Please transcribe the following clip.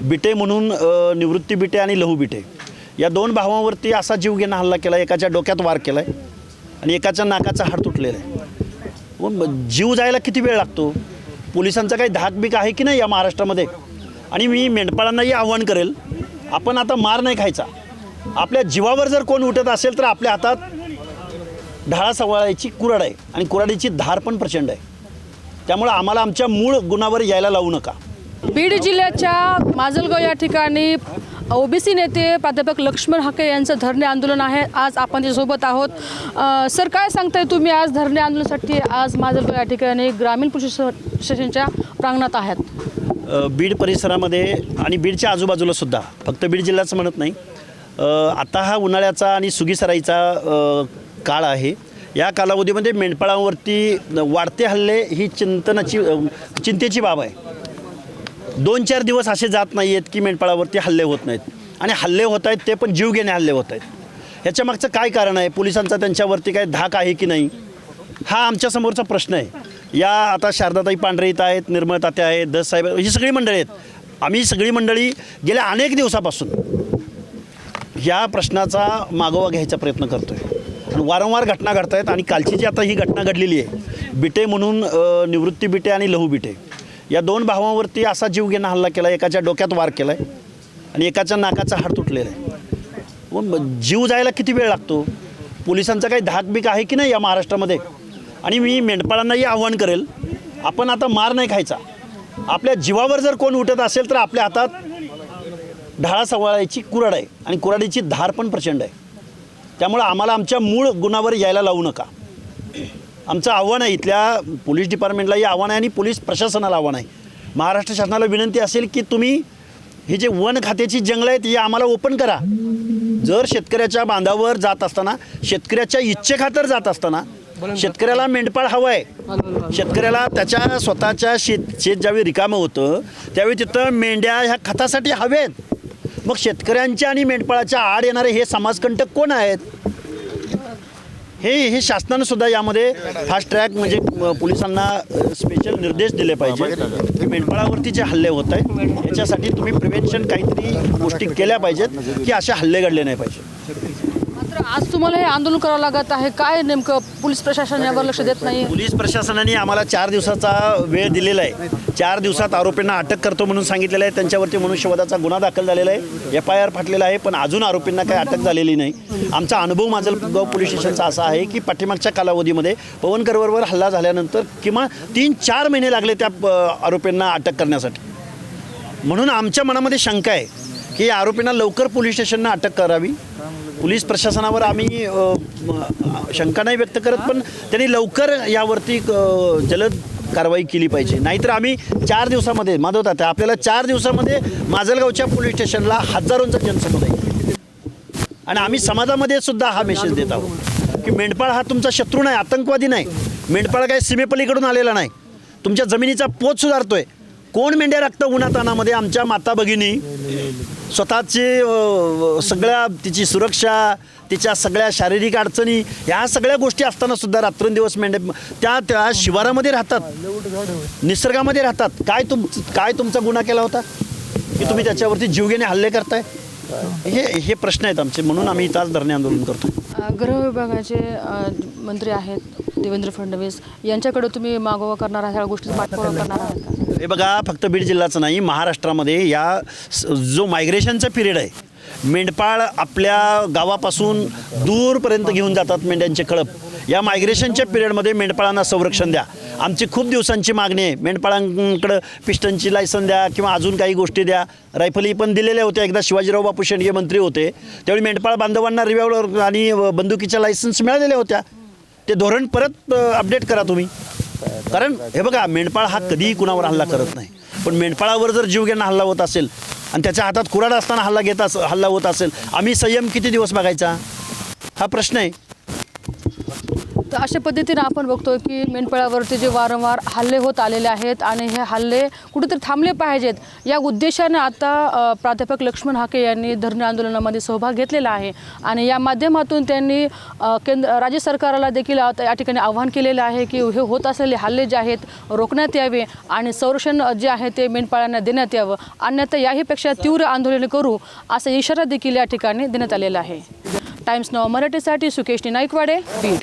बिटे म्हणून निवृत्ती बिटे आणि लहू बिटे या दोन भावांवरती असा जीवघेणा हल्ला केला. एकाच्या डोक्यात वार केला आहे आणि एकाच्या नाकाचा हाड तुटलेला आहे. मग जीव जायला किती वेळ लागतो? पोलिसांचा काही धाकबीक आहे की नाही या महाराष्ट्रामध्ये? आणि मी मेंढपाळांनाही आव्हान करेल, आपण आता मार नाही खायचा. आपल्या जीवावर जर कोण उठत असेल तर आपल्या हातात ढाळा सवाळायची कुऱ्हाड आहे आणि कुऱ्हाडीची धार पण प्रचंड आहे. त्यामुळे आम्हाला आमच्या मूळ गुणावर यायला लावू नका. बीड जिल्ह्याच्या माजलगाव या ठिकाणी ओबीसी नेते प्राध्यापक लक्ष्मण हाके यांचं धरणे आंदोलन आहे. आज आपण त्याच्यासोबत आहोत. सर, काय सांगताय तुम्ही? आज धरणे आंदोलनासाठी आज माजलगाव या ठिकाणी ग्रामीण पोलीस स्टेशनच्या प्रांगणात आहेत. बीड परिसरामध्ये आणि बीडच्या आजूबाजूला सुद्धा, फक्त बीड जिल्ह्याचं म्हणत नाही, आता हा उन्हाळ्याचा आणि सुगीसराईचा काळ आहे. या कालावधीमध्ये मेंढपाळांवरती वाढते हल्ले ही चिंतेची बाब आहे. 2-4 दिवस असे जात नाही आहेत की मेंढपाळावरती हल्ले होत नाहीत. आणि हल्ले होत आहेत ते पण जीवघेणे हल्ले होत आहेत. ह्याच्या मागचं काय कारण आहे? पोलिसांचा त्यांच्यावरती काय धाक आहे की नाही, हा आमच्यासमोरचा प्रश्न आहे. या आता शारदाताई पांढरे इथं आहेत, निर्मळ तात्या आहेत, दस साहेब, ही सगळी मंडळी आहेत. आम्ही सगळी मंडळी गेल्या अनेक दिवसापासून या प्रश्नाचा मागोवा घ्यायचा प्रयत्न करतो आहे. आणि वारंवार घटना घडत आहेत. आणि कालची जी आता ही घटना घडलेली आहे, बिटे म्हणून निवृत्ती बिटे आणि लहू बिटे या दोन भावांवरती असा जीवघेणा हल्ला केला. एकाच्या डोक्यात वार केला आहे आणि एकाच्या नाकाचा हाड तुटलेला आहे. मग जीव जायला किती वेळ लागतो? पोलिसांचा काही धाकबीक आहे की नाही या महाराष्ट्रामध्ये? आणि मी मेंढपाळांनाही आव्हान करेल, आपण आता मार नाही खायचा. आपल्या जीवावर जर कोण उठत असेल तर आपल्या हातात ढाळा सवाळायची कुऱ्हाड आहे आणि कुऱ्हाडीची धार पण प्रचंड आहे. त्यामुळे आम्हाला आमच्या मूळ गुणावर यायला लावू नका. आमचं आव्हान आहे, इथल्या पोलीस डिपार्टमेंटलाही आव्हान आहे आणि पोलीस प्रशासनाला आव्हान आहे. महाराष्ट्र शासनाला विनंती असेल की तुम्ही हे जे वन खात्याची जंगलं आहेत ही आम्हाला ओपन करा. जर शेतकऱ्याच्या बांधावर जात असताना, शेतकऱ्याच्या इच्छेखातर जात असताना, शेतकऱ्याला मेंढपाळ हवं आहे. शेतकऱ्याला त्याच्या स्वतःच्या शेत ज्यावेळी रिकामं होतं त्यावेळी तिथं मेंढ्या ह्या खतासाठी हवेत. मग शेतकऱ्यांच्या आणि मेंढपाळाच्या आड येणारे हे समाजकंटक कोण आहेत? हे शासनानं सुद्धा यामध्ये फास्ट ट्रॅक म्हणजे पोलिसांना स्पेशल निर्देश दिले पाहिजे की मेंढपाळावरती जे हल्ले होत आहेत याच्यासाठी तुम्ही प्रिव्हेन्शन काहीतरी गोष्टी केल्या पाहिजेत की असे हल्ले घडले नाही पाहिजे. मात्र आज तुम्हाला हे आंदोलन करावं लागत आहे. काय नेमकं पोलीस प्रशासन यावर लक्ष देत नाही? पोलीस प्रशासनाने आम्हाला 4 दिवसाचा वेळ दिलेला आहे. 4 दिवसात आरोपींना अटक करतो म्हणून सांगितलेलं आहे. त्यांच्यावरती मनुष्यवधाचा गुन्हा दाखल झालेला आहे, FIR फाटलेला आहे, पण अजून आरोपींना काही अटक झालेली नाही. आमचा अनुभव माजलगाव पोलीस स्टेशनचा असा आहे की पाठीमागच्या कालावधीमध्ये पवनकरवर हल्ला झाल्यानंतर किमान 3-4 महिने लागले त्या आरोपींना अटक करण्यासाठी. म्हणून आमच्या मनामध्ये शंका आहे की या आरोपींना लवकर पोलीस स्टेशननं अटक करावी. पोलीस प्रशासनावर आम्ही शंका नाही व्यक्त करत, पण त्यांनी लवकर यावरती जलद कारवाई केली पाहिजे. नाहीतर आम्ही 4 दिवसामध्ये माधवतात आपल्याला 4 दिवसामध्ये माजलगावच्या पोलीस स्टेशनला हजारोंचा जनसमुदाय आहे. आणि आम्ही समाजामध्ये सुद्धा हा मेसेज देत आहोत की मेंढपाळ हा तुमचा शत्रू नाही, आतंकवादी नाही. मेंढपाळ काही सीमेपलीकडून आलेला नाही, तुमच्या जमिनीचा पोत सुधारतोय. कोण मेंढ्या राखतं उन्हातानामध्ये? आमच्या माता भगिनी स्वतःची सगळ्या तिची सुरक्षा, तिच्या सगळ्या शारीरिक अडचणी ह्या सगळ्या गोष्टी असताना सुद्धा रात्रंदिवस मेंढ्या त्या शिवारामध्ये राहतात, निसर्गामध्ये राहतात. काय तुमचा गुन्हा केला होता की तुम्ही त्याच्यावरती जीवघेणे हल्ले करताय? हे प्रश्न आहेत आमचे. म्हणून आम्ही इथं आज धरणे आंदोलन करतो. गृह विभागाचे मंत्री आहेत देवेंद्र फडणवीस, यांच्याकडे तुम्ही मागोवा करणार आहात, ह्या गोष्टीचा पाठपुरावा करणार आहात का? हे बघा, फक्त बीड जिल्ह्याचं नाही, महाराष्ट्रामध्ये या जो मायग्रेशनचा पिरियड आहे, मेंढपाळ आपल्या गावापासून दूरपर्यंत घेऊन जातात मेंढ्यांचे कळप. या मायग्रेशनच्या पिरियडमध्ये मेंढपाळांना संरक्षण द्या. आमची खूप दिवसांची मागणी आहे. मेंढपाळांकडं पिस्टनची लायसन द्या किंवा अजून काही गोष्टी द्या. रायफली पण दिलेल्या होत्या. एकदा शिवाजीराव बापू शेंडगे मंत्री होते त्यावेळी मेंढपाळ बांधवांना रिव्हॉल्वर आणि बंदुकीच्या लायसन्स मिळालेल्या होत्या. ते धोरण परत अपडेट करा तुम्ही. कारण हे बघा, मेंढपाळ हा कधीही कुणावर हल्ला करत नाही, पण मेंढपाळावर जर जीवघेणा हल्ला होत असेल आणि त्याच्या हातात कुऱ्हाड असताना हल्ला होत असेल, आम्ही संयम किती दिवस बघायचा? हा प्रश्न आहे. तर अशा पद्धतीनं आपण बघतो की मेंढपाळावरती जे वारंवार हल्ले होत आलेले आहेत आणि हे हल्ले कुठेतरी थांबले पाहिजेत या उद्देशाने आता प्राध्यापक लक्ष्मण हाके यांनी धरणे आंदोलनामध्ये सहभाग घेतलेला आहे आणि या माध्यमातून त्यांनी राज्य सरकारला देखील या ठिकाणी आवाहन केलेलं आहे की हे होत असलेले हल्ले जे आहेत रोखण्यात यावे आणि संरक्षण जे आहे ते मेंढपाळांना देण्यात यावं, अन्यथा याहीपेक्षा तीव्र आंदोलन करू असा इशारा देखील या ठिकाणी देण्यात आलेला आहे. टाइम्स नाऊ मराठीसाठी सुकेश नाईकवाडे, बीड.